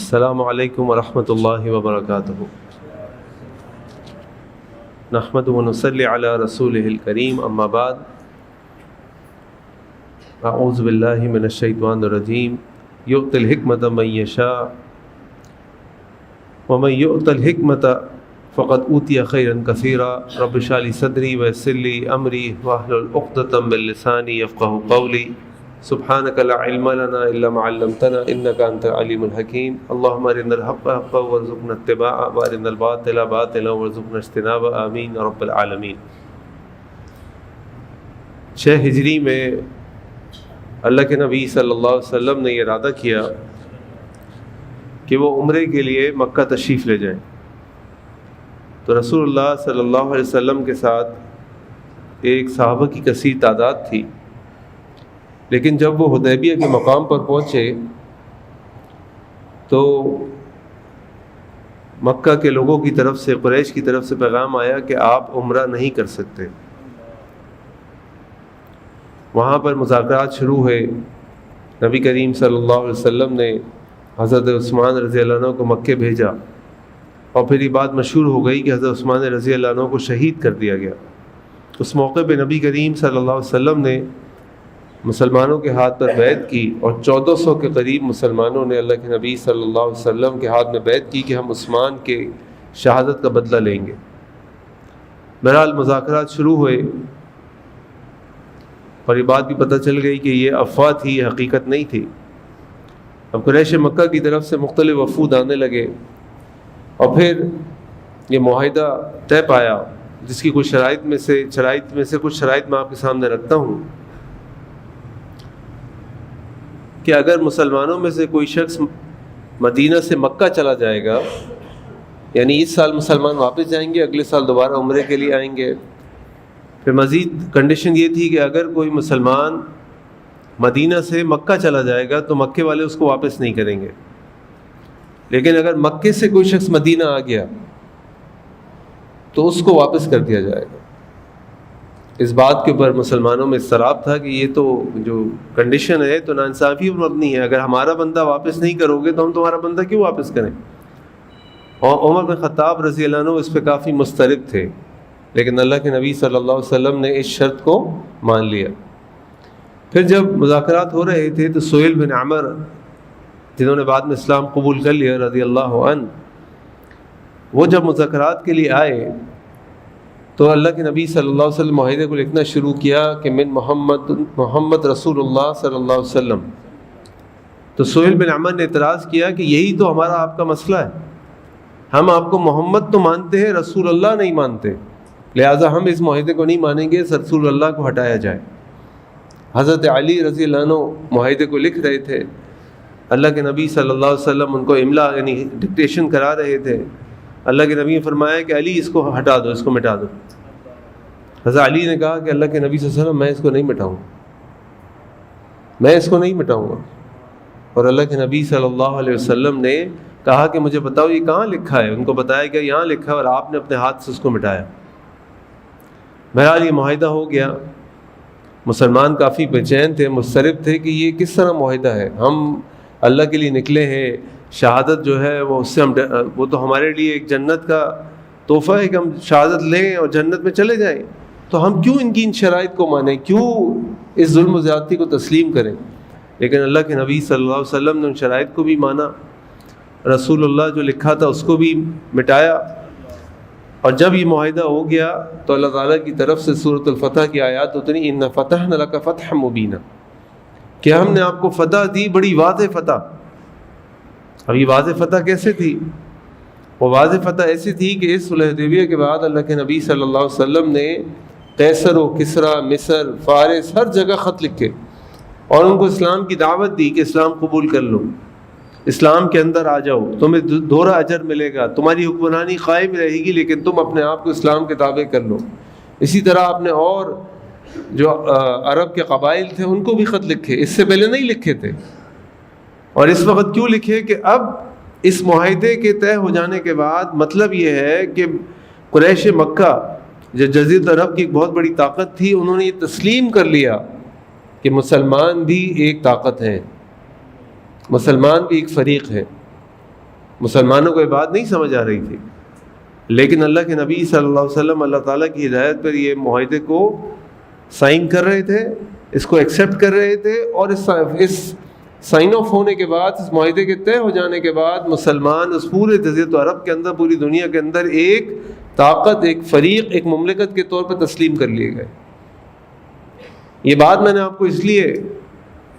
السلام علیکم ورحمۃ اللہ وبرکاتہ۔ نحمد و نصلی علی رسولہ الکریم، اما بعد، اعوذ باللہ من الشیطان الرجیم۔ یؤتی الحکمۃ من یشاء ومن یؤت الحکمۃ فقد اوتی خیرا کثیرا۔ رب اشرح لی صدری ویسر لی امری واحلل عقدۃ من لسانی یفقهوا قولی۔ سبحانک لا علم لنا الا ما علمتنا انک انت العلیم الحکیم۔ اللہم ارنا الحق حقا وارزقنا اتباعہ وارنا الباطل باطلا وارزقنا اجتنابہ، آمین رب العالمین۔ 6 ہجری میں اللہ کے نبی صلی اللہ علیہ وسلم نے یہ ارادہ کیا کہ وہ عمرے کے لیے مکہ تشریف لے جائیں، تو رسول اللہ صلی اللہ علیہ وسلم کے ساتھ ایک صحابہ کی کثیر تعداد تھی، لیکن جب وہ حدیبیہ کے مقام پر پہنچے تو مکہ کے لوگوں کی طرف سے، قریش کی طرف سے پیغام آیا کہ آپ عمرہ نہیں کر سکتے۔ وہاں پر مذاکرات شروع ہوئے۔ نبی کریم صلی اللہ علیہ وسلم نے حضرت عثمان رضی اللہ عنہ کو مکے بھیجا، اور پھر یہ بات مشہور ہو گئی کہ حضرت عثمان رضی اللہ عنہ کو شہید کر دیا گیا۔ اس موقع پہ نبی کریم صلی اللہ علیہ وسلم نے مسلمانوں کے ہاتھ پر بیعت کی، اور 1400 کے قریب مسلمانوں نے اللہ کے نبی صلی اللہ علیہ وسلم کے ہاتھ میں بیعت کی کہ ہم عثمان کے شہادت کا بدلہ لیں گے۔ بہرحال مذاکرات شروع ہوئے، اور یہ بات بھی پتہ چل گئی کہ یہ افواہ تھی، یہ حقیقت نہیں تھی۔ اب قریش مکہ کی طرف سے مختلف وفود آنے لگے، اور پھر یہ معاہدہ طے پایا، جس کی کچھ شرائط میں سے کچھ شرائط میں آپ کے سامنے رکھتا ہوں کہ اگر مسلمانوں میں سے کوئی شخص مدینہ سے مکہ چلا جائے گا، یعنی اس سال مسلمان واپس جائیں گے، اگلے سال دوبارہ عمرے کے لیے آئیں گے۔ پھر مزید کنڈیشن یہ تھی کہ اگر کوئی مسلمان مدینہ سے مکہ چلا جائے گا تو مکے والے اس کو واپس نہیں کریں گے، لیکن اگر مکے سے کوئی شخص مدینہ آ گیا تو اس کو واپس کر دیا جائے گا۔ اس بات کے اوپر مسلمانوں میں اضطراب تھا کہ یہ تو جو کنڈیشن ہے تو ناانصافی پر مبنی ہے، اگر ہمارا بندہ واپس نہیں کرو گے تو ہم تمہارا بندہ کیوں واپس کریں؟ اور عمر بن خطاب رضی اللہ عنہ اس پہ کافی مضطرب تھے، لیکن اللہ کے نبی صلی اللہ علیہ وسلم نے اس شرط کو مان لیا۔ پھر جب مذاکرات ہو رہے تھے تو سہیل بن عمر، جنہوں نے بعد میں اسلام قبول کر لیا رضی اللہ عنہ، وہ جب مذاکرات کے لیے آئے تو اللہ کے نبی صلی اللہ علیہ وسلم معاہدے کو لکھنا شروع کیا کہ من محمد رسول اللہ صلی اللہ علیہ وسلم۔ تو سہیل بن عمر نے اعتراض کیا کہ یہی تو ہمارا آپ کا مسئلہ ہے، ہم آپ کو محمد تو مانتے ہیں، رسول اللہ نہیں مانتے، لہٰذا ہم اس معاہدے کو نہیں مانیں گے، رسول اللہ کو ہٹایا جائے۔ حضرت علی رضی اللہ عنہ معاہدے کو لکھ رہے تھے، اللہ کے نبی صلی اللہ علیہ وسلم ان کو املا یعنی ڈکٹیشن کرا رہے تھے۔ اللہ کے نبی نے فرمایا کہ علی اس کو ہٹا دو، اس کو مٹا دو۔ حضرت علی نے کہا کہ اللہ کے نبی صلی اللہ علیہ وسلم میں اس کو نہیں مٹاؤں گا، اور اللہ کے نبی صلی اللہ علیہ وسلم نے کہا کہ مجھے بتاؤ یہ کہاں لکھا ہے؟ ان کو بتایا کہ یہاں لکھا ہے، اور آپ نے اپنے ہاتھ سے اس کو مٹایا۔ بہرحال یہ معاہدہ ہو گیا۔ مسلمان کافی بے چین تھے، مضطرب تھے کہ یہ کس طرح معاہدہ ہے، ہم اللہ کے لیے نکلے ہیں، شہادت جو ہے وہ اس سے وہ تو ہمارے لیے ایک جنت کا تحفہ ہے کہ ہم شہادت لیں اور جنت میں چلے جائیں، تو ہم کیوں ان کی ان شرائط کو مانیں، کیوں اس ظلم و زیادتی کو تسلیم کریں؟ لیکن اللہ کے نبی صلی اللہ علیہ وسلم نے ان شرائط کو بھی مانا، رسول اللہ جو لکھا تھا اس کو بھی مٹایا۔ اور جب یہ معاہدہ ہو گیا تو اللہ تعالیٰ کی طرف سے سورۃ الفتح کی آیات اتنی، ان فتحنا لک فتحا مبینا، کہ ہم نے آپ کو فتح دی، بڑی واضح فتح۔ اب یہ واضح فتح کیسے تھی؟ وہ واضح فتح ایسی تھی کہ اس صلح حدیبیہ کے بعد اللہ کے نبی صلی اللہ علیہ وسلم نے قیصر و کسریٰ، مصر، فارس، ہر جگہ خط لکھے اور ان کو اسلام کی دعوت دی کہ اسلام قبول کر لو، اسلام کے اندر آ جاؤ، تمہیں دوہرا اجر ملے گا، تمہاری حکمرانی قائم رہے گی، لیکن تم اپنے آپ کو اسلام کے تابع کر لو۔ اسی طرح آپ نے اور جو عرب کے قبائل تھے ان کو بھی خط لکھے، اس سے پہلے نہیں لکھے تھے۔ اور اس وقت کیوں لکھے کہ اب اس معاہدے کے طے ہو جانے کے بعد مطلب یہ ہے کہ قریش مکہ جو جزیرۃ عرب کی ایک بہت بڑی طاقت تھی، انہوں نے یہ تسلیم کر لیا کہ مسلمان بھی ایک طاقت ہیں، مسلمان بھی ایک فریق ہے، مسلمانوں کو یہ بات نہیں سمجھ آ رہی تھی، لیکن اللہ کے نبی صلی اللہ علیہ وسلم اللہ تعالیٰ کی ہدایت پر یہ معاہدے کو سائن کر رہے تھے، اس کو ایکسیپٹ کر رہے تھے، اور اس سائن آف ہونے کے بعد، اس معاہدے کے طے ہو جانے کے بعد مسلمان اس پورے جزیرۃ عرب کے اندر، پوری دنیا کے اندر ایک طاقت، ایک فریق، ایک مملکت کے طور پر تسلیم کر لیے گئے۔ یہ بات میں نے آپ کو اس لیے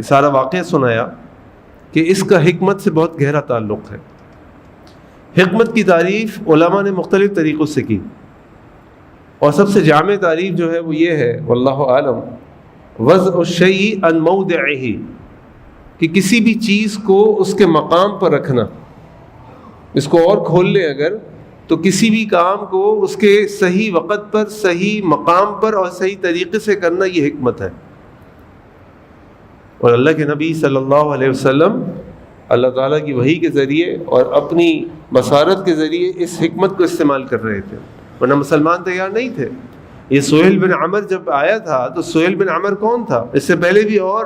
سارا واقعہ سنایا کہ اس کا حکمت سے بہت گہرا تعلق ہے۔ حکمت کی تعریف علماء نے مختلف طریقوں سے کی، اور سب سے جامع تعریف جو ہے وہ یہ ہے، واللہ عالم، وضع الشیء عن موضعہ، کہ کسی بھی چیز کو اس کے مقام پر رکھنا۔ اس کو اور کھول لیں اگر، تو کسی بھی کام کو اس کے صحیح وقت پر، صحیح مقام پر اور صحیح طریقے سے کرنا، یہ حکمت ہے۔ اور اللہ کے نبی صلی اللہ علیہ وسلم اللہ تعالیٰ کی وحی کے ذریعے اور اپنی بصارت کے ذریعے اس حکمت کو استعمال کر رہے تھے، ورنہ مسلمان تیار نہیں تھے۔ یہ سہیل بن عمر جب آیا تھا تو سہیل بن عمر کون تھا؟ اس سے پہلے بھی اور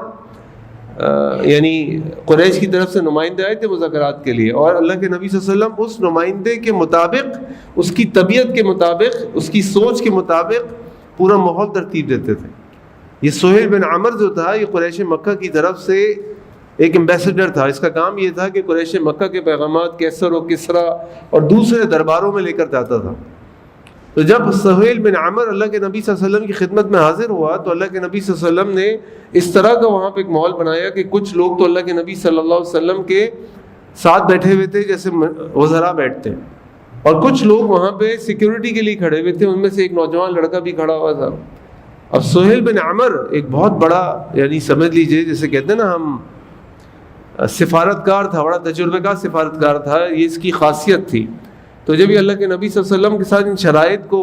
یعنی قریش کی طرف سے نمائندے آئے تھے مذاکرات کے لیے، اور اللہ کے نبی صلی اللہ علیہ وسلم اس نمائندے کے مطابق، اس کی طبیعت کے مطابق، اس کی سوچ کے مطابق پورا ماحول ترتیب دیتے تھے۔ یہ سہیل بن عمر جو تھا، یہ قریش مکہ کی طرف سے ایک ایمبیسڈر تھا۔ اس کا کام یہ تھا کہ قریش مکہ کے پیغامات کیسر و کسرا اور دوسرے درباروں میں لے کر جاتا تھا۔ تو جب سہیل بن عمر اللہ کے نبی صلی اللہ علیہ وسلم کی خدمت میں حاضر ہوا تو اللہ کے نبی صلی اللہ علیہ وسلم نے اس طرح کا وہاں پہ ایک ماحول بنایا کہ کچھ لوگ تو اللہ کے نبی صلی اللہ علیہ وسلم کے ساتھ بیٹھے ہوئے تھے جیسے وزراء بیٹھتے ہیں، اور کچھ لوگ وہاں پہ سیکیورٹی کے لیے کھڑے ہوئے تھے، ان میں سے ایک نوجوان لڑکا بھی کھڑا ہوا تھا۔ اب سہیل بن عمر ایک بہت بڑا، یعنی سمجھ لیجئے جیسے کہتے ہیں نا ہم، سفارتکار تھا، بڑا تجربے کار سفارتکار تھا، یہ اس کی خاصیت تھی۔ تو جب یہ اللہ کے نبی صلی اللہ علیہ وسلم کے ساتھ ان شرائط کو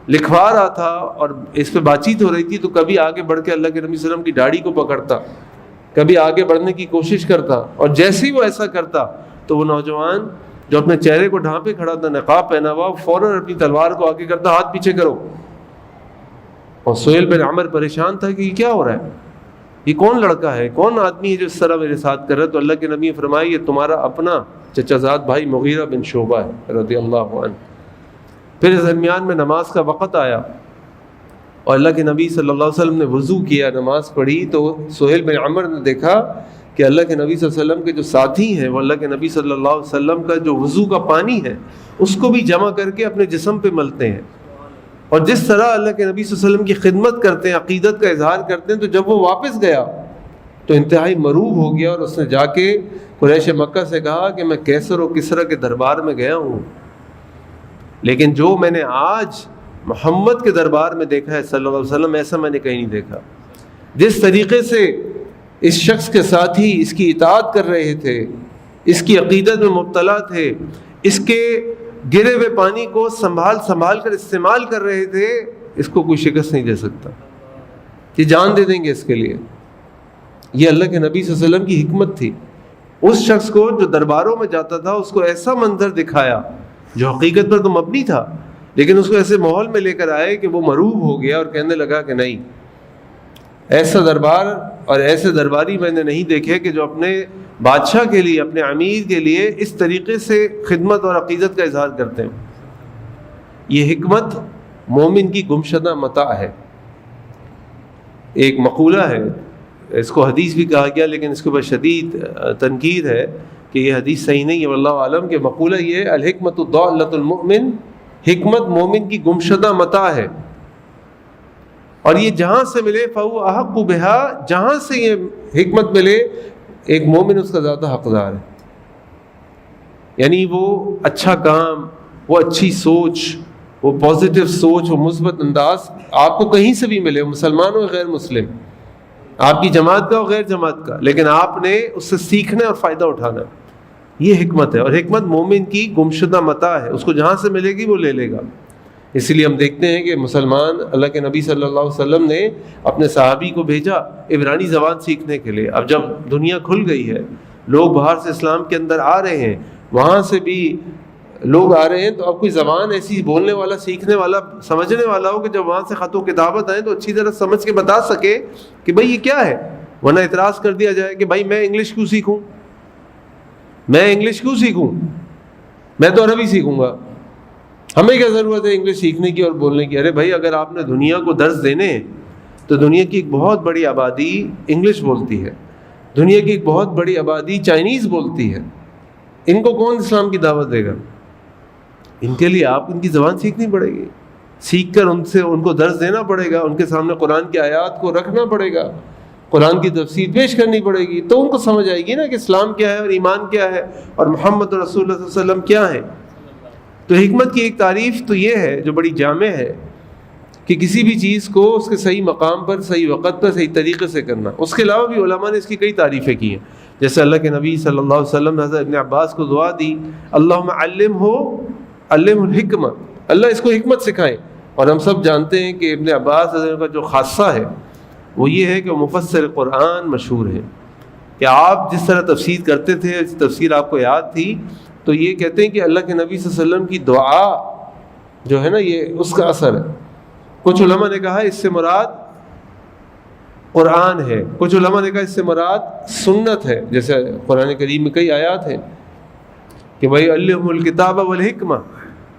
لکھوا رہا تھا اور اس پہ بات چیت ہو رہی تھی، تو کبھی آگے بڑھ کے اللہ کے نبی صلی اللہ علیہ وسلم کی داڑھی کو پکڑتا، کبھی آگے بڑھنے کی کوشش کرتا، اور جیسے ہی وہ ایسا کرتا تو وہ نوجوان جو اپنے چہرے کو ڈھانپے کھڑا تھا، نقاب پہنا ہوا، فوراً اپنی تلوار کو آگے کرتا، ہاتھ پیچھے کرو۔ اور سہیل بن عمر پریشان تھا کہ یہ کیا ہو رہا ہے، یہ کون لڑکا ہے، کون آدمی ہے جو اس طرح میرے ساتھ کر رہا ہے؟ تو اللہ کے نبی نے فرمایا یہ تمہارا اپنا چچا زاد بھائی مغیرہ بن شعبہ ہے رضی اللہ عنہ۔ پھر اس درمیان میں نماز کا وقت آیا اور اللہ کے نبی صلی اللہ علیہ وسلم نے وضو کیا، نماز پڑھی، تو سہیل بن عمر نے دیکھا کہ اللہ کے نبی صلی اللہ علیہ وسلم کے جو ساتھی ہیں وہ اللہ کے نبی صلی اللہ علیہ وسلم کا جو وضو کا پانی ہے اس کو بھی جمع کر کے اپنے جسم پہ ملتے ہیں، اور جس طرح اللہ کے نبی صلی اللہ علیہ وسلم کی خدمت کرتے ہیں، عقیدت کا اظہار کرتے ہیں۔ تو جب وہ واپس گیا تو انتہائی مروب ہو گیا، اور اس نے جا کے قریش مکہ سے کہا کہ میں کیسر و کسرا کے دربار میں گیا ہوں، لیکن جو میں نے آج محمد کے دربار میں دیکھا ہے صلی اللہ علیہ وسلم، ایسا میں نے کہیں نہیں دیکھا۔ جس طریقے سے اس شخص کے ساتھی اس کی اطاعت کر رہے تھے، اس کی عقیدت میں مبتلا تھے، اس کے گرے ہوئے پانی کو سنبھال کر استعمال کر رہے تھے، اس کو کوئی شکست نہیں دے سکتا، یہ جان دے دیں گے اس کے لیے۔ یہ اللہ کے نبی صلی اللہ علیہ وسلم کی حکمت تھی۔ اس شخص کو جو درباروں میں جاتا تھا اس کو ایسا منظر دکھایا جو حقیقت پر تو مبنی تھا، لیکن اس کو ایسے ماحول میں لے کر آئے کہ وہ مروب ہو گیا اور کہنے لگا کہ نہیں، ایسا دربار اور ایسے درباری میں نے نہیں دیکھے کہ جو اپنے بادشاہ کے لیے، اپنے امیر کے لیے اس طریقے سے خدمت اور عقیدت کا اظہار کرتے ہیں۔ یہ حکمت مومن کی گمشدہ متاع ہے۔ ایک مقولہ ہے، اس کو حدیث بھی کہا گیا لیکن اس کے اوپر شدید تنقید ہے کہ یہ حدیث صحیح نہیں ہے واللہ عالم، کہ مقولہ یہ ہے الحکمت ضالۃ المؤمن، حکمت مومن کی گمشدہ متاع ہے، اور یہ جہاں سے ملے فہو احق بہا، جہاں سے یہ حکمت ملے ایک مومن اس کا زیادہ حقدار ہے۔ یعنی وہ اچھا کام، وہ اچھی سوچ، وہ پازیٹیو سوچ، وہ مثبت انداز آپ کو کہیں سے بھی ملے، مسلمان ہو غیر مسلم، آپ کی جماعت کا ہو غیر جماعت کا، لیکن آپ نے اس سے سیکھنا اور فائدہ اٹھانا، یہ حکمت ہے۔ اور حکمت مومن کی گمشدہ متاع ہے، اس کو جہاں سے ملے گی وہ لے لے گا۔ اسی لیے ہم دیکھتے ہیں کہ مسلمان، اللہ کے نبی صلی اللہ علیہ وسلم نے اپنے صحابی کو بھیجا عبرانی زبان سیکھنے کے لیے۔ اب جب دنیا کھل گئی ہے، لوگ باہر سے اسلام کے اندر آ رہے ہیں، وہاں سے بھی لوگ آ رہے ہیں، تو اب کوئی زبان ایسی بولنے والا، سیکھنے والا، سمجھنے والا ہو کہ جب وہاں سے خط و کتابت آئیں تو اچھی طرح سمجھ کے بتا سکے کہ بھائی یہ کیا ہے، ورنہ اعتراض کر دیا جائے کہ بھائی میں انگلش کیوں سیکھوں، میں انگلش کیوں سیکھوں، میں تو عربی سیکھوں گا، ہمیں کیا ضرورت ہے انگلش سیکھنے کی اور بولنے کی؟ ارے بھائی اگر آپ نے دنیا کو درس دینے تو دنیا کی ایک بہت بڑی آبادی انگلش بولتی ہے، دنیا کی ایک بہت بڑی آبادی چائنیز بولتی ہے، ان کو کون اسلام کی دعوت دے گا؟ ان کے لیے آپ ان کی زبان سیکھنی پڑے گی، سیکھ کر ان کو درس دینا پڑے گا، ان کے سامنے قرآن کی آیات کو رکھنا پڑے گا، قرآن کی تفسیر پیش کرنی پڑے گی، تو ان کو سمجھ آئے گی نا کہ اسلام کیا ہے اور ایمان کیا ہے اور محمد رسول اللہ صلی اللہ علیہ وسلم کیا ہے۔ تو حکمت کی ایک تعریف تو یہ ہے جو بڑی جامع ہے کہ کسی بھی چیز کو اس کے صحیح مقام پر، صحیح وقت پر، صحیح طریقے سے کرنا۔ اس کے علاوہ بھی علماء نے اس کی کئی تعریفیں کی ہیں، جیسے اللہ کے نبی صلی اللہ علیہ وسلم نے حضرت ابن عباس کو دعا دی، اللہم علمہ الحکمہ، اللہ اس کو حکمت سکھائیں۔ اور ہم سب جانتے ہیں کہ ابن عباس حضرت کا جو خاصہ ہے وہ یہ ہے کہ وہ مفسر قرآن مشہور ہے، کہ آپ جس طرح تفسیر کرتے تھے، تفسیر آپ کو یاد تھی، تو یہ کہتے ہیں کہ اللہ کے نبی صلی اللہ علیہ وسلم کی دعا جو ہے نا یہ اس کا اثر ہے۔ کچھ علماء نے کہا اس سے مراد قرآن ہے، کچھ علماء نے کہا اس سے مراد سنت ہے، جیسے قرآن کریم میں کئی آیات ہیں کہ بھائی علمہ الکتاب والحکمہ،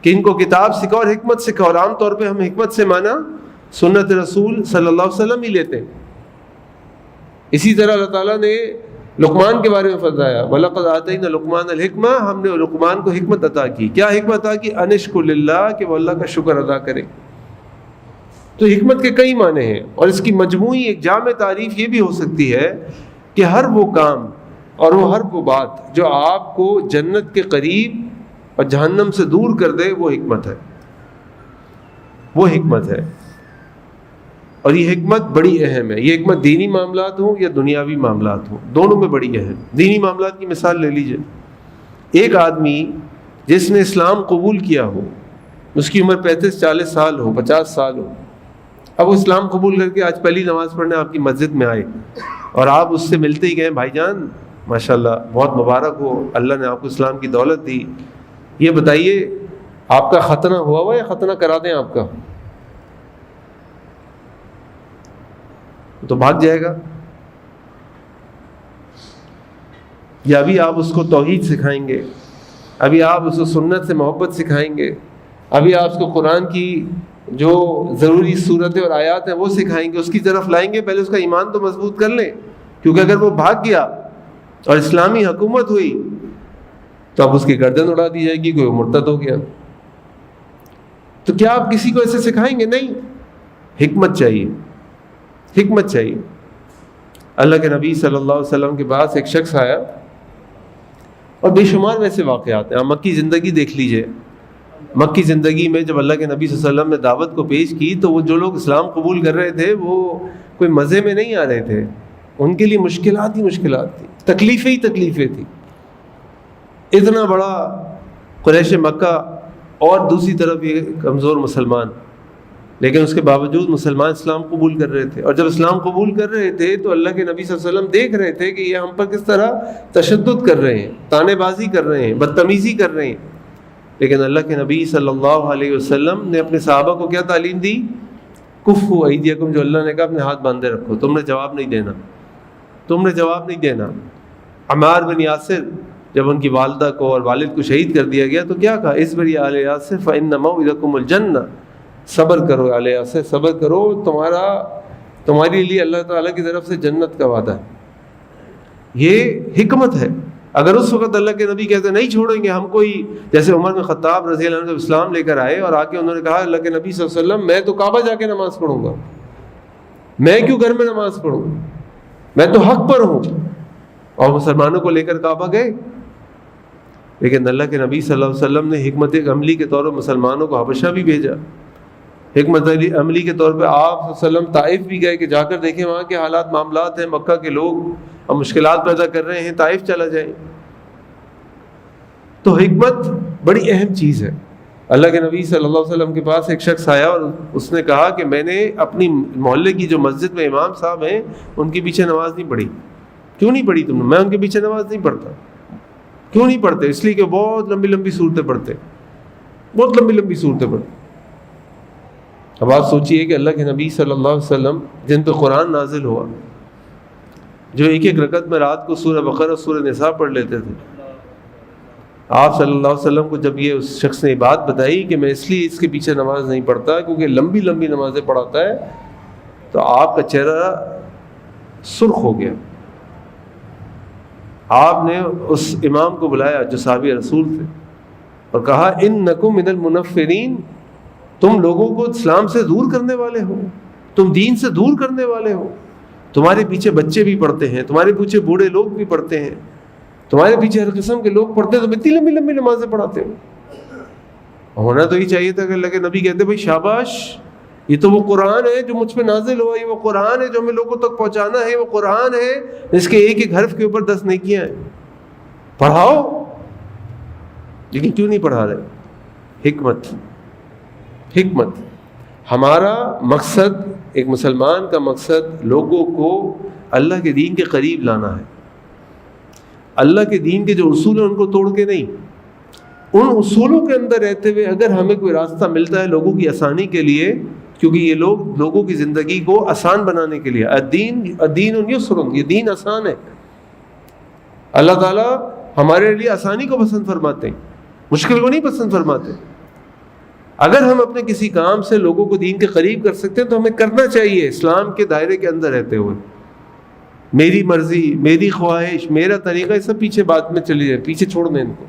کہ ان کو کتاب سکھاؤ اور حکمت سکھاؤ، اور عام طور پہ ہم حکمت سے مانا سنت رسول صلی اللہ علیہ وسلم ہی لیتے ہیں۔ اسی طرح اللہ تعالیٰ نے لقمان کے بارے میں فرمایا وَلَقَدْ آتَيْنَا لُقْمَانَ الْحِكْمَةَ، ہم نے لقمان کو حکمت عطا کی۔ کیا حکمت عطا کی؟ ان اشکر للہ، کہ وہ اللہ کا شکر ادا کرے۔ تو حکمت کے کئی معنی ہیں، اور اس کی مجموعی ایک جامع تعریف یہ بھی ہو سکتی ہے کہ ہر وہ کام اور ہر وہ بات جو آپ کو جنت کے قریب اور جہنم سے دور کر دے وہ حکمت ہے، وہ حکمت ہے۔ اور یہ حکمت بڑی اہم ہے۔ یہ حکمت دینی معاملات ہوں یا دنیاوی معاملات ہوں، دونوں میں بڑی اہم۔ دینی معاملات کی مثال لے لیجئے، ایک آدمی جس نے اسلام قبول کیا ہو، اس کی عمر 35-40 سال ہو، 50 سال ہو، اب وہ اسلام قبول کر کے آج پہلی نماز پڑھنے آپ کی مسجد میں آئے اور آپ اس سے ملتے ہی گئے، بھائی جان ماشاءاللہ بہت مبارک ہو، اللہ نے آپ کو اسلام کی دولت دی، یہ بتائیے آپ کا ختنہ ہوا یا ختنہ کرا دیں آپ کا؟ تو بھاگ جائے گا۔ یا ابھی آپ اس کو توحید سکھائیں گے، ابھی آپ اس کو سنت سے محبت سکھائیں گے، ابھی آپ اس کو قرآن کی جو ضروری صورتیں اور آیات ہیں وہ سکھائیں گے، اس کی طرف لائیں گے، پہلے اس کا ایمان تو مضبوط کر لیں، کیونکہ اگر وہ بھاگ گیا اور اسلامی حکومت ہوئی تو اب اس کی گردن اڑا دی جائے گی کہ وہ مرتد ہو گیا۔ تو کیا آپ کسی کو ایسے سکھائیں گے؟ نہیں، حکمت چاہیے، حکمت چاہیے۔ اللہ کے نبی صلی اللہ علیہ وسلم کے پاس ایک شخص آیا، اور بے شمار ویسے واقعات ہیں، آپ مکی زندگی دیکھ لیجئے۔ مکی زندگی میں جب اللہ کے نبی صلی اللہ علیہ وسلم نے دعوت کو پیش کی تو وہ جو لوگ اسلام قبول کر رہے تھے وہ کوئی مزے میں نہیں آ رہے تھے، ان کے لیے مشکلات ہی مشکلات تھی، تکلیفیں ہی تکلیفیں تھیں۔ اتنا بڑا قریش مکہ اور دوسری طرف یہ کمزور مسلمان، لیکن اس کے باوجود مسلمان اسلام قبول کر رہے تھے، اور جب اسلام قبول کر رہے تھے تو اللہ کے نبی صلی اللہ علیہ وسلم دیکھ رہے تھے کہ یہ ہم پر کس طرح تشدد کر رہے ہیں، طعنے بازی کر رہے ہیں، بدتمیزی کر رہے ہیں۔ لیکن اللہ کے نبی صلی اللہ علیہ وسلم نے اپنے صحابہ کو کیا تعلیم دی؟ کفوا ایدیکم، جو اللہ نے کہا اپنے ہاتھ باندھے رکھو، تم نے جواب نہیں دینا، تم نے جواب نہیں دینا۔ عمار بن یاسر جب ان کی والدہ کو اور والد کو شہید کر دیا گیا تو کیا کہا؟ اصبر یا آل یاسر فإن موعدکم الجنہ، صبر کرو آل یاسر، صبر کرو، تمہارے لیے اللہ تعالیٰ کی طرف سے جنت کا وعدہ ہے۔ یہ حکمت ہے۔ اگر اس وقت اللہ کے نبی کہتے نہیں چھوڑیں گے ہم، کوئی جیسے عمر بن خطاب رضی اللہ عنہ جب اسلام لے کر آئے اور آ کے انہوں نے کہا اللہ کے نبی صلی اللہ علیہ وسلم میں تو کعبہ جا کے نماز پڑھوں گا، میں کیوں گھر میں نماز پڑھوں، میں تو حق پر ہوں، اور مسلمانوں کو لے کر کعبہ گئے۔ لیکن اللہ کے نبی صلی اللہ علیہ وسلم نے حکمت عملی کے طور پر مسلمانوں کو حبشہ بھی بھیجا، حکمت عملی کے طور پہ آپ صلی اللہ علیہ وسلم طائف بھی گئے کہ جا کر دیکھیں وہاں کے حالات معاملات ہیں، مکہ کے لوگ اور مشکلات پیدا کر رہے ہیں، طائف چلا جائیں۔ تو حکمت بڑی اہم چیز ہے۔ اللہ کے نبی صلی اللہ علیہ وسلم کے پاس ایک شخص آیا اور اس نے کہا کہ میں نے اپنی محلے کی جو مسجد میں امام صاحب ہیں ان کے پیچھے نماز نہیں پڑھی۔ کیوں نہیں پڑھی تم نے؟ میں ان کے پیچھے نماز نہیں پڑھتا۔ کیوں نہیں پڑھتے؟ اس لیے کہ بہت لمبی لمبی صورتیں پڑھتے، بہت لمبی لمبی صورتیں پڑھتے۔ اب آپ سوچئے کہ اللہ کے نبی صلی اللہ علیہ وسلم جن پہ قرآن نازل ہوا، جو ایک ایک رکعت میں رات کو سورہ بقرہ اور سورہ نساء پڑھ لیتے تھے، آپ صلی اللہ علیہ وسلم کو جب یہ اس شخص نے بات بتائی کہ میں اس لیے اس کے پیچھے نماز نہیں پڑھتا کیونکہ لمبی لمبی نمازیں پڑھاتا ہے، تو آپ کا چہرہ سرخ ہو گیا. آپ نے اس امام کو بلایا جو صحابی رسول تھے اور کہا انکم من المنفرین، تم لوگوں کو اسلام سے دور کرنے والے ہو، تم دین سے دور کرنے والے ہو. تمہارے پیچھے بچے بھی پڑھتے ہیں، تمہارے پیچھے بوڑھے لوگ بھی پڑھتے ہیں، تمہارے پیچھے ہر قسم کے لوگ پڑھتے ہیں، تم اتنی لمبی لمبی نمازیں پڑھاتے ہو. ہونا تو یہ چاہیے تھا کہ اللہ کے نبی کہتے بھائی شاباش، یہ تو وہ قرآن ہے جو مجھ پہ نازل ہوا، یہ وہ قرآن ہے جو ہمیں لوگوں تک پہنچانا ہے، وہ قرآن ہے اس کے ایک ایک حرف کے اوپر 10 نیکیاں ہیں، پڑھاؤ. لیکن کیوں نہیں پڑھا رہے؟ حکمت. ہمارا مقصد، ایک مسلمان کا مقصد لوگوں کو اللہ کے دین کے قریب لانا ہے. اللہ کے دین کے جو اصول ہیں ان کو توڑ کے نہیں، ان اصولوں کے اندر رہتے ہوئے اگر ہمیں کوئی راستہ ملتا ہے لوگوں کی آسانی کے لیے، کیونکہ یہ لوگوں کی زندگی کو آسان بنانے کے لیے، الدین یسر، یہ دین آسان ہے. اللہ تعالیٰ ہمارے لیے آسانی کو پسند فرماتے ہیں، مشکل کو نہیں پسند فرماتے. اگر ہم اپنے کسی کام سے لوگوں کو دین کے قریب کر سکتے ہیں تو ہمیں کرنا چاہیے، اسلام کے دائرے کے اندر رہتے ہوئے. میری مرضی، میری خواہش، میرا طریقہ، یہ سب پیچھے بات میں چلی جائے، پیچھے چھوڑ دیں ان کو.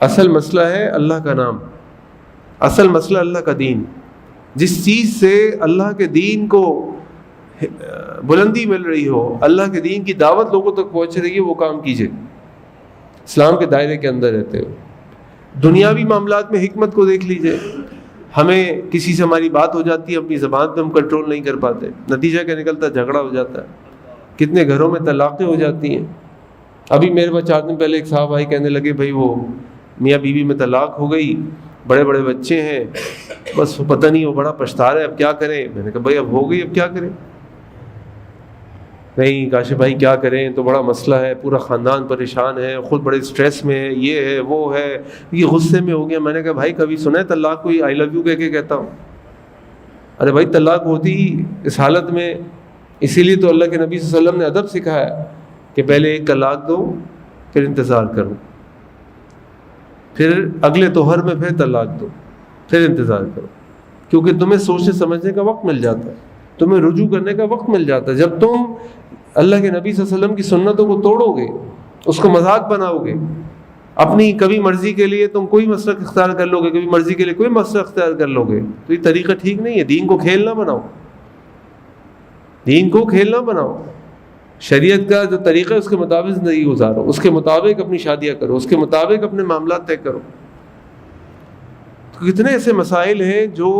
اصل مسئلہ ہے اللہ کا نام، اصل مسئلہ اللہ کا دین. جس چیز سے اللہ کے دین کو بلندی مل رہی ہو، اللہ کے دین کی دعوت لوگوں تک پہنچ رہی ہے، وہ کام کیجئے اسلام کے دائرے کے اندر رہتے ہوئے. دنیاوی معاملات میں حکمت کو دیکھ لیجئے. ہمیں کسی سے ہماری بات ہو جاتی ہے، اپنی زبان پہ ہم کنٹرول نہیں کر پاتے، نتیجہ کیا نکلتا ہے؟ جھگڑا ہو جاتا ہے. کتنے گھروں میں طلاقیں ہو جاتی ہیں. ابھی میرے پاس 4 دن پہلے ایک صاحب بھائی کہنے لگے بھائی وہ میاں بیوی میں طلاق ہو گئی، بڑے بڑے بچے ہیں، بس پتہ نہیں وہ بڑا پچھتا رہا ہے، اب کیا کریں؟ میں نے کہا بھائی اب ہو گئی، اب کیا کریں؟ نہیں کاشف بھائی کیا کریں، تو بڑا مسئلہ ہے، پورا خاندان پریشان ہے، خود بڑے سٹریس میں ہے، یہ ہے وہ ہے، یہ غصے میں ہو گیا. میں نے کہا بھائی کبھی سنا ہے طلاق کوئی آئی لو یو کہہ کے کہتا ہوں؟ ارے بھائی طلاق ہوتی ہی اس حالت میں، اسی لیے تو اللہ کے نبی صلی اللہ علیہ وسلم نے ادب سکھایا کہ پہلے ایک طلاق دو، پھر انتظار کرو، پھر اگلے توہر میں پھر طلاق دو، پھر انتظار کرو، کیونکہ تمہیں سوچنے سمجھنے کا وقت مل جاتا ہے، تمہیں رجوع کرنے کا وقت مل جاتا ہے. جب تم اللہ کے نبی صلی اللہ علیہ وسلم کی سنتوں کو توڑو گے، اس کو مذاق بناؤ گے، اپنی کبھی مرضی کے لیے تم کوئی مسلک اختیار کر لو گے، کبھی مرضی کے لیے کوئی مسلک اختیار کر لو گے، تو یہ طریقہ ٹھیک نہیں ہے. دین کو کھیل نہ بناؤ، دین کو کھیل نہ بناؤ. شریعت کا جو طریقہ ہے اس کے مطابق زندگی گزارو، اس کے مطابق اپنی شادیاں کرو، اس کے مطابق اپنے معاملات طے کرو. تو کتنے ایسے مسائل ہیں جو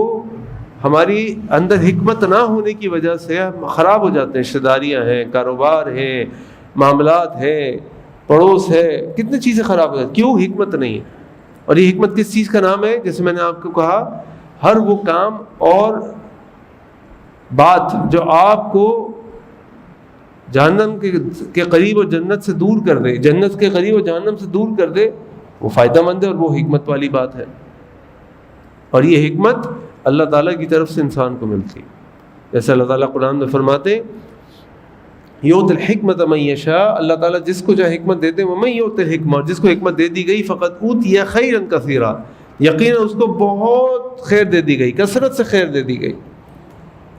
ہماری اندر حکمت نہ ہونے کی وجہ سے خراب ہو جاتے ہیں. رشتہ داریاں ہیں، کاروبار ہیں، معاملات ہیں، پڑوس ہے، کتنی چیزیں خراب ہو جاتی. کیوں؟ حکمت نہیں ہے. اور یہ حکمت کس چیز کا نام ہے؟ جیسے میں نے آپ کو کہا، ہر وہ کام اور بات جو آپ کو جہنم کے قریب اور جنت سے دور کر دے، جنت کے قریب اور جہنم سے دور کر دے، وہ فائدہ مند ہے اور وہ حکمت والی بات ہے. اور یہ حکمت اللہ تعالیٰ کی طرف سے انسان کو ملتی ہے. جیسے اللہ تعالیٰ قرآن میں فرماتے یؤتی الحکمۃ من یشاء، اللہ تعالیٰ جس کو جو حکمت دیتے ہیں، ومن یؤت الحکمہ، جس کو حکمت دے دی گئی، فقط اوتی خیرا کثیرا، یقیناً اس کو بہت خیر دے دی گئی، کثرت سے خیر دے دی گئی.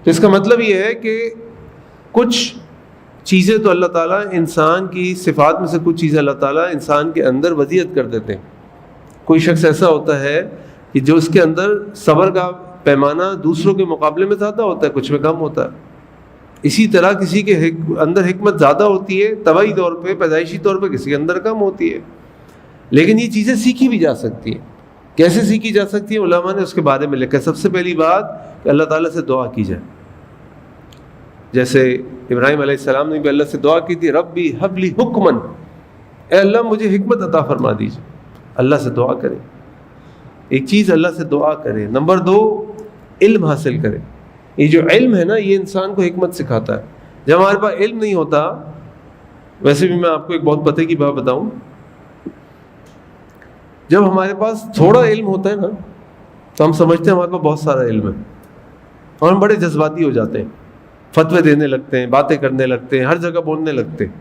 تو اس کا مطلب یہ ہے کہ کچھ چیزیں تو اللہ تعالیٰ انسان کی صفات میں سے کچھ چیزیں اللہ تعالیٰ انسان کے اندر وضعیت کر دیتے ہیں. کوئی شخص ایسا ہوتا ہے کہ جو اس کے اندر صبر کا پیمانہ دوسروں کے مقابلے میں زیادہ ہوتا ہے، کچھ میں کم ہوتا ہے. اسی طرح کسی کے اندر حکمت زیادہ ہوتی ہے طبعی طور پہ، پیدائشی طور پہ، کسی کے اندر کم ہوتی ہے. لیکن یہ چیزیں سیکھی بھی جا سکتی ہیں. کیسے سیکھی جا سکتی ہیں؟ علماء نے اس کے بارے میں لکھا. سب سے پہلی بات کہ اللہ تعالیٰ سے دعا کی جائے. جیسے ابراہیم علیہ السلام نے بھی اللہ سے دعا کی تھی، ربی ہب لی حکمن، اے اللہ مجھے حکمت عطا فرما دیجیے. اللہ سے دعا کریں. ایک چیز اللہ سے دعا کریں. نمبر 2، علم حاصل کریں. یہ جو علم ہے نا، یہ انسان کو حکمت سکھاتا ہے. جب ہمارے پاس علم نہیں ہوتا، ویسے بھی میں آپ کو ایک بہت پتے کی بات بتاؤں، جب ہمارے پاس تھوڑا علم ہوتا ہے نا تو ہم سمجھتے ہیں ہمارے پاس بہت سارا علم ہے، اور ہم بڑے جذباتی ہو جاتے ہیں، فتوے دینے لگتے ہیں، باتیں کرنے لگتے ہیں، ہر جگہ بولنے لگتے ہیں.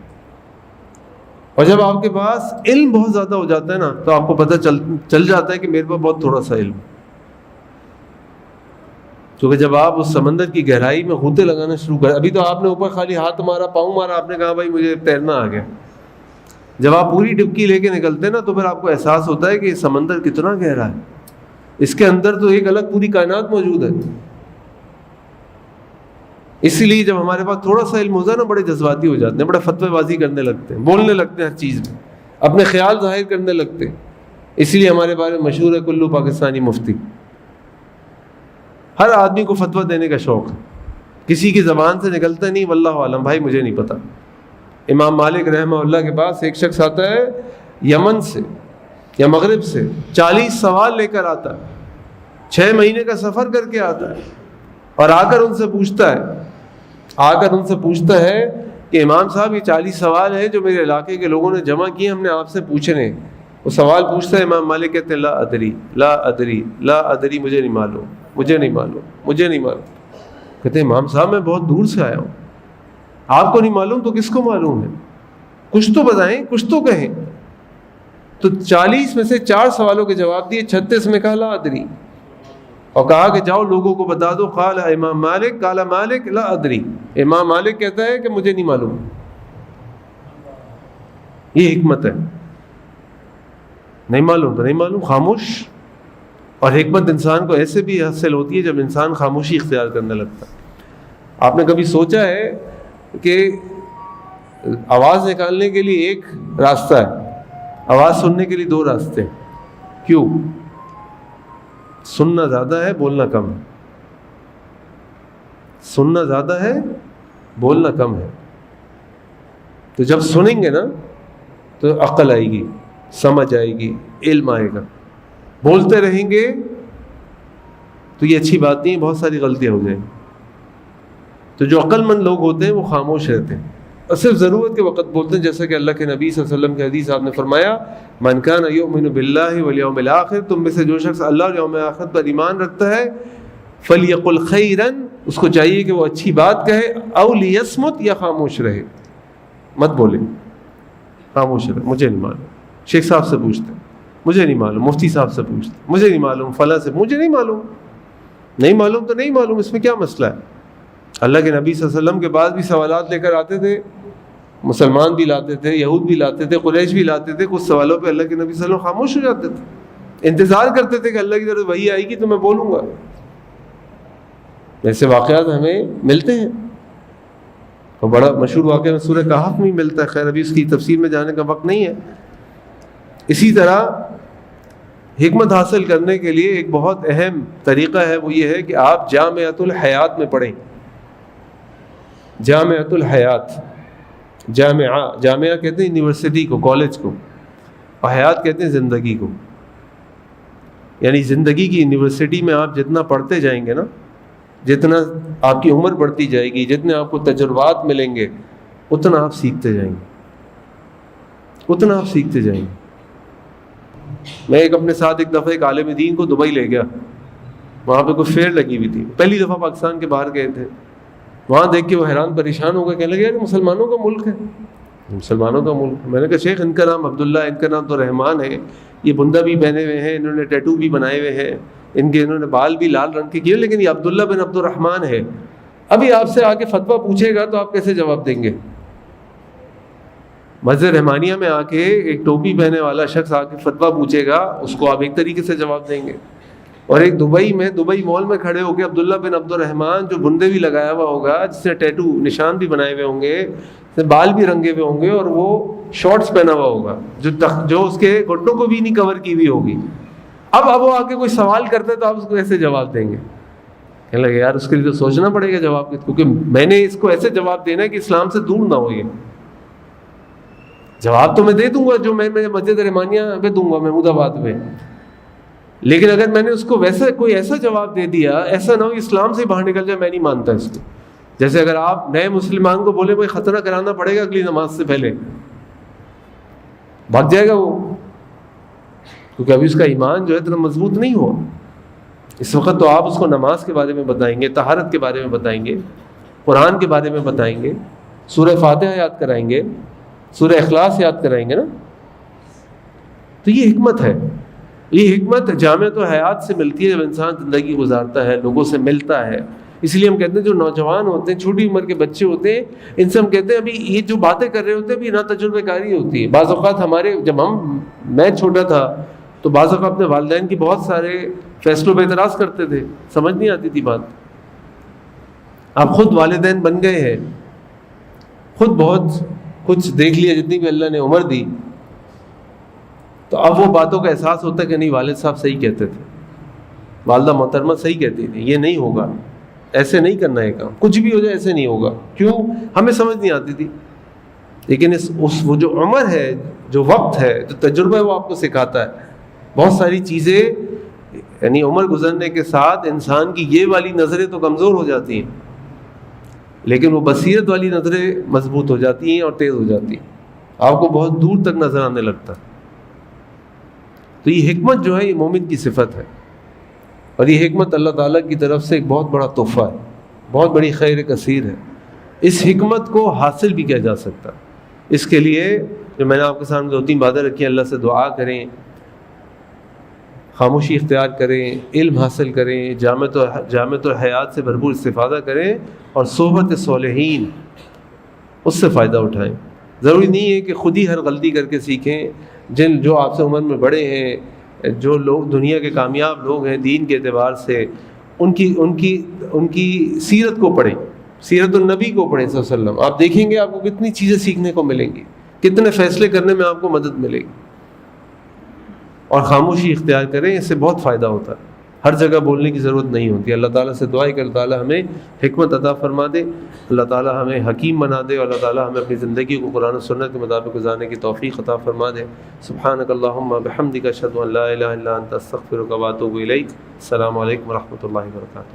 اور جب آپ کے پاس علم بہت زیادہ ہو جاتا ہے نا تو آپ کو پتہ چل جاتا ہے کہ میرے پاس بہت تھوڑا سا علم. کیونکہ جب آپ اس سمندر کی گہرائی میں غوطے لگانا شروع کریں, ابھی تو آپ نے اوپر خالی ہاتھ مارا, پاؤں مارا, آپ نے کہا بھائی مجھے تیرنا آ گیا. جب آپ پوری ڈبکی لے کے نکلتے ہیں نا تو پھر آپ کو احساس ہوتا ہے کہ یہ سمندر کتنا گہرا ہے, اس کے اندر تو ایک الگ پوری کائنات موجود ہے. اسی لیے جب ہمارے پاس تھوڑا سا علم ہوتا ہے نا بڑے جذباتی ہو جاتے ہیں, بڑے فتوی بازی کرنے لگتے ہیں, بولنے لگتے ہیں ہر چیز میں, اپنے خیال ظاہر کرنے لگتے ہیں. اسی لیے ہمارے بارے میں مشہور ہے کلو پاکستانی مفتی. ہر آدمی کو فتویٰ دینے کا شوق ہے, کسی کی زبان سے نکلتا نہیں واللہ عالم بھائی مجھے نہیں پتا. امام مالک رحمہ اللہ کے پاس ایک شخص آتا ہے یمن سے یا مغرب سے, 40 سوال لے کر آتا ہے, 6 مہینے کا سفر کر کے آتا ہے, اور آ کر ان سے پوچھتا ہے کہ امام صاحب یہ 40 سوال ہیں جو میرے علاقے کے لوگوں نے جمع کیے, ہم نے آپ سے پوچھنے. وہ سوال پوچھتا ہے, امام مالک کہتے ہیں لا ادری لا ادری لا ادری, مجھے نہیں معلوم مجھے نہیں معلوم مجھے نہیں معلوم. کہتے ہیں امام صاحب میں بہت دور سے آیا ہوں, آپ کو نہیں معلوم تو کس کو معلوم ہے, کچھ تو بتائیں کچھ تو کہیں. تو 40 میں سے 4 سوالوں کے جواب دیے, 36 میں کہا لا ادری, اور کہا کہ جاؤ لوگوں کو بتا دو قال امام مالک قال مالک لا ادری, امام مالک کہتا ہے کہ مجھے نہیں معلوم. یہ حکمت ہے, نہیں معلوم تو نہیں معلوم, خاموش. اور حکمت انسان کو ایسے بھی حاصل ہوتی ہے جب انسان خاموشی اختیار کرنے لگتا ہے. آپ نے کبھی سوچا ہے کہ آواز نکالنے کے لیے ایک راستہ ہے, آواز سننے کے لیے 2 راستے ہیں, کیوں؟ سننا زیادہ ہے بولنا کم ہے, سننا زیادہ ہے بولنا کم ہے. تو جب سنیں گے نا تو عقل آئے گی, سمجھ آئے گی, علم آئے گا. بولتے رہیں گے تو یہ اچھی بات نہیں, بہت ساری غلطیاں ہو جائیں گی. تو جو عقل مند لوگ ہوتے ہیں وہ خاموش رہتے ہیں اور صرف ضرورت کے وقت بولتے ہیں, جیسا کہ اللہ کے نبی صلی اللہ علیہ وسلم کی حدیث آپ نے فرمایا من کان یؤمن باللہ والیوم الآخر, تم میں سے جو شخص اللہ اور یوم آخرت پر ایمان رکھتا ہے, فلیقل خیرا, اس کو چاہیے کہ وہ اچھی بات کہے, او لیصمت, یا خاموش رہے, مت بولے, خاموش رہے. مجھے نہیں معلوم, شیخ صاحب سے پوچھتے مجھے نہیں معلوم, مفتی صاحب سے پوچھتے مجھے نہیں معلوم, فلاں سے مجھے نہیں معلوم. نہیں معلوم تو نہیں معلوم, اس میں کیا مسئلہ ہے؟ اللہ کے نبی صلی اللہ علیہ وسلم کے بعد بھی سوالات لے کر آتے تھے, مسلمان بھی لاتے تھے, یہود بھی لاتے تھے, قریش بھی لاتے تھے. کچھ سوالوں پہ اللہ کے نبی صلی اللہ علیہ وسلم خاموش ہو جاتے تھے, انتظار کرتے تھے کہ اللہ کی طرف وحی آئے گی تو میں بولوں گا. ایسے واقعات ہمیں ملتے ہیں, اور بڑا مشہور واقعہ میں سورہ کہف میں ملتا ہے. خیر ابھی اس کی تفسیر میں جانے کا وقت نہیں ہے. اسی طرح حکمت حاصل کرنے کے لیے ایک بہت اہم طریقہ ہے, وہ یہ ہے کہ آپ جامعۃ الحیات میں پڑھیں. جامعۃ الحیات, جامعہ کہتے ہیں یونیورسٹی کو, کالج کو, اور حیات کہتے ہیں زندگی کو. یعنی زندگی کی یونیورسٹی میں آپ جتنا پڑھتے جائیں گے نا, جتنا آپ کی عمر بڑھتی جائے گی, جتنے آپ کو تجربات ملیں گے, اتنا آپ سیکھتے جائیں گے, اتنا آپ سیکھتے جائیں گے. میں اپنے ساتھ ایک دفعہ ایک عالم دین کو دبئی لے گیا, وہاں پہ کوئی فیئر لگی ہوئی تھی, پہلی دفعہ پاکستان کے باہر گئے تھے. وہاں دیکھ کے وہ حیران پریشان ہو گئے, کہنے لگے یار مسلمانوں کا ملک ہے, مسلمانوں کا ملک. میں نے کہا شیخ ان کا نام عبداللہ, ان کا نام تو رحمان ہے, یہ بندہ بھی پہنے ہوئے ہیں, انہوں نے ٹیٹو بھی بنائے ہوئے ہیں, انہوں نے بال بھی لال رنگ کے کیے, لیکن یہ عبداللہ بن عبد الرحمن ہے. ابھی آپ سے آ کے فتویٰ پوچھے گا تو آپ کیسے جواب دیں گے؟ مسجد رحمانیہ میں آ کے ایک ٹوپی پہنے والا شخص آ کے فتویٰ پوچھے گا, اس کو آپ ایک طریقے سے جواب دیں گے. اور ایک دبئی مال میں کھڑے ہو کے عبداللہ بن عبد الرحمن, جو بندے بھی لگایا ہوا ہوگا, جس نے ٹیٹو نشان بھی بنائے ہوئے ہوں گے, بال بھی رنگے ہوئے ہوں گے, اور وہ شارٹس پہنا ہوا ہوگا جو اس کے گھٹنوں کو بھی نہیں کور کی ہوئی ہوگی. اب وہ آ کے کوئی سوال کرتا ہے تو آپ اس کو ایسے جواب دیں گے؟ کہنے لگے یار اس کے لیے تو سوچنا پڑے گا جواب, کیونکہ میں نے اس کو ایسے جواب دینا ہے کہ اسلام سے دور نہ ہو. یہ جواب تو میں دے دوں گا جو میں مسجد رحمانیہ پہ دوں گا, محمود آباد میں, لیکن اگر میں نے اس کو ویسا کوئی ایسا جواب دے دیا, ایسا نہ ہو اسلام سے باہر نکل جائے, میں نہیں مانتا اس کو. جیسے اگر آپ نئے مسلمان کو بولے بھائی ختنہ کرانا پڑے گا اگلی نماز سے پہلے, بھاگ جائے گا وہ, کیونکہ ابھی اس کا ایمان جو ہے اتنا مضبوط نہیں ہوا. اس وقت تو آپ اس کو نماز کے بارے میں بتائیں گے, طہارت کے بارے میں بتائیں گے, قرآن کے بارے میں بتائیں گے, سورہ فاتحہ یاد کرائیں گے, سورہ اخلاص یاد کرائیں گے نا. تو یہ حکمت ہے. یہ حکمت جامعۃ الحیات سے ملتی ہے جب انسان زندگی گزارتا ہے، لوگوں سے ملتا ہے. اس لیے ہم کہتے ہیں جو نوجوان ہوتے ہیں، چھوٹی عمر کے بچے ہوتے ہیں، ان سے ہم کہتے ہیں ابھی یہ جو باتیں کر رہے ہوتے ہیں ابھی نا تجربہ کاری ہوتی ہے. بعض اوقات میں چھوٹا تھا تو بعض اوقات اپنے والدین کی بہت سارے فیصلوں پہ اعتراض کرتے تھے، سمجھ نہیں آتی تھی بات. آپ خود والدین بن گئے ہیں، خود بہت کچھ دیکھ لیا، جتنی بھی اللہ نے عمر دی، تو اب وہ باتوں کا احساس ہوتا ہے کہ نہیں والد صاحب صحیح کہتے تھے، والدہ محترمہ صحیح کہتی تھی، یہ نہیں ہوگا، ایسے نہیں کرنا ہے کام، کچھ بھی ہو جائے ایسے نہیں ہوگا. کیوں؟ ہمیں سمجھ نہیں آتی تھی. لیکن وہ جو عمر ہے، جو وقت ہے، جو تجربہ ہے، وہ آپ کو سکھاتا ہے بہت ساری چیزیں. یعنی عمر گزرنے کے ساتھ انسان کی یہ والی نظریں تو کمزور ہو جاتی ہیں، لیکن وہ بصیرت والی نظریں مضبوط ہو جاتی ہیں اور تیز ہو جاتی ہیں. آپ کو بہت دور تک نظر آنے لگتا ہے. تو یہ حکمت جو ہے یہ مومن کی صفت ہے، اور یہ حکمت اللہ تعالیٰ کی طرف سے ایک بہت بڑا تحفہ ہے، بہت بڑی خیر کثیر ہے. اس حکمت کو حاصل بھی کیا جا سکتا. اس کے لیے جو میں نے آپ کے سامنے 2-3 باتیں رکھی ہیں، اللہ سے دعا کریں، خاموشی اختیار کریں، علم حاصل کریں، جامعۃ الحیات سے بھرپور استفادہ کریں، اور صحبت صالحین اس سے فائدہ اٹھائیں. ضروری نہیں ہے کہ خود ہی ہر غلطی کر کے سیکھیں. جو آپ سے عمر میں بڑے ہیں، جو لوگ دنیا کے کامیاب لوگ ہیں دین کے اعتبار سے، ان کی سیرت کو پڑھیں، سیرت النبی کو پڑھیں صلی اللہ علیہ وسلم. آپ دیکھیں گے آپ کو کتنی چیزیں سیکھنے کو ملیں گی، کتنے فیصلے کرنے میں آپ کو مدد ملے گی. اور خاموشی اختیار کریں، اس سے بہت فائدہ ہوتا ہے. ہر جگہ بولنے کی ضرورت نہیں ہوتی. اللہ تعالیٰ سے دعا ہے کہ اللہ تعالیٰ ہمیں حکمت عطا فرما دے، اللہ تعالیٰ ہمیں حکیم بنا دے، اور اللہ تعالیٰ ہمیں اپنی زندگی کو قرآن و سنت کے مطابق گزارنے کی توفیق عطا فرما دے. سبحانک اللہم بحمدک اشہد ان لا الہ الا انت استغفرک و اتوب الیک. السلام علیکم و رحمۃ اللہ وبرکاتہ.